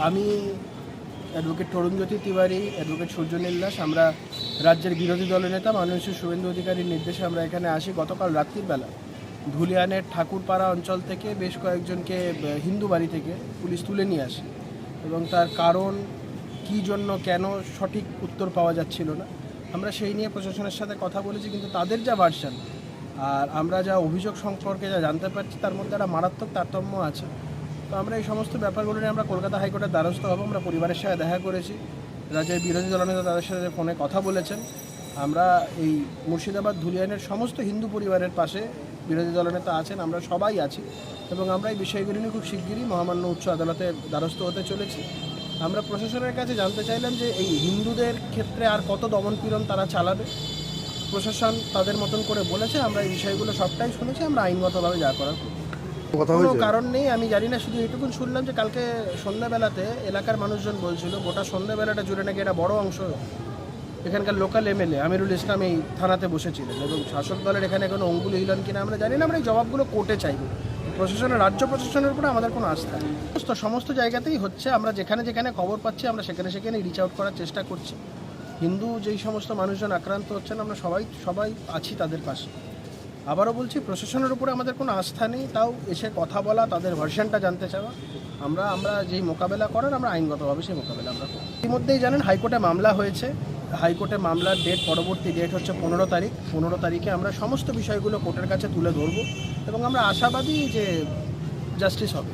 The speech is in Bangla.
আমি অ্যাডভোকেট তরুণজ্যোতি তিওয়ারি, অ্যাডভোকেট সূর্যনীল দাস। আমরা রাজ্যের বিরোধী দলনেতা মাননীয় শুভেন্দু অধিকারীর নির্দেশে আমরা এখানে আসি। গতকাল রাত্রিবেলা ধুলিয়ানের ঠাকুরপাড়া অঞ্চল থেকে বেশ কয়েকজনকে হিন্দু বাড়ি থেকে পুলিশ তুলে নিয়ে আসে এবং তার কারণ কী জন্য কেন সঠিক উত্তর পাওয়া যাচ্ছিল না। আমরা সেই নিয়ে প্রশাসনের সাথে কথা বলেছি, কিন্তু তাদের যা ভার্সন আর আমরা যা অভিযোগ সম্পর্কে যা জানতে পারছি তার মধ্যে একটা মারাত্মক তারতম্য আছে। তো আমরা এই সমস্ত ব্যাপারগুলো নিয়ে আমরা কলকাতা হাইকোর্টের দ্বারস্থ হব। আমরা পরিবারের সাথে দেখা করেছি, রাজ্যের বিরোধী দলনেতা তাদের সাথে ফোনে কথা বলেছেন। আমরা এই মুর্শিদাবাদ ধুলিয়ানের সমস্ত হিন্দু পরিবারের পাশে বিরোধী দলনেতা আছেন, আমরা সবাই আছি এবং আমরা এই বিষয়গুলি নিয়ে খুব শিগগিরই মহামান্য উচ্চ আদালতের দ্বারস্থ হতে চলেছি। আমরা প্রশাসনের কাছে জানতে চাইলাম যে এই হিন্দুদের ক্ষেত্রে আর কত দমনপীড়ন তারা চালাবে। প্রশাসন তাদের মতন করে বলেছে, আমরা এই বিষয়গুলো সবটাই শুনেছি, আমরা আইনগতভাবে যা করার করব। কোনো কারণ নেই, আমি জানি না, শুধু এটুকুন শুনলাম যে কালকে সন্ধ্যাবেলাতে এলাকার মানুষজন বলছিল গোটা সন্ধ্যাবেলাটা জুড়ে নাকি একটা বড় অংশ এখানকার লোকাল এমএলএ আমিরুল ইসলাম এই থানাতে বসেছিলেন এবং শাসক দলের এখানে কোনো অঙ্গুলি হিলন কিনা আমরা জানি না। আমরা এই জবাবগুলো কোর্টে চাইব। প্রশাসনের, রাজ্য প্রশাসনের উপরে আমাদের কোনো আস্থা নেই। সমস্ত জায়গাতেই হচ্ছে, আমরা যেখানে যেখানে খবর পাচ্ছি আমরা সেখানে সেখানে রিচ আউট করার চেষ্টা করছি। হিন্দু যেই সমস্ত মানুষজন আক্রান্ত হচ্ছেন আমরা সবাই আছি তাদের পাশে। আবারও বলছি, প্রশাসনের উপরে আমাদের কোনো আস্থা নেই, তাও এসে কথা বলা, তাদের ভার্সনটা জানতে চাওয়া, আমরা যেই মোকাবেলা করার আমরা আইনগতভাবে সেই মোকাবেলা আমরা করি। ইতিমধ্যেই জানেন হাইকোর্টে মামলা হয়েছে। হাইকোর্টে মামলার পরবর্তী ডেট হচ্ছে 15 তারিখ। 15 তারিখে আমরা সমস্ত বিষয়গুলো কোর্টের কাছে তুলে ধরব এবং আমরা আশাবাদী যে জাস্টিস হবে।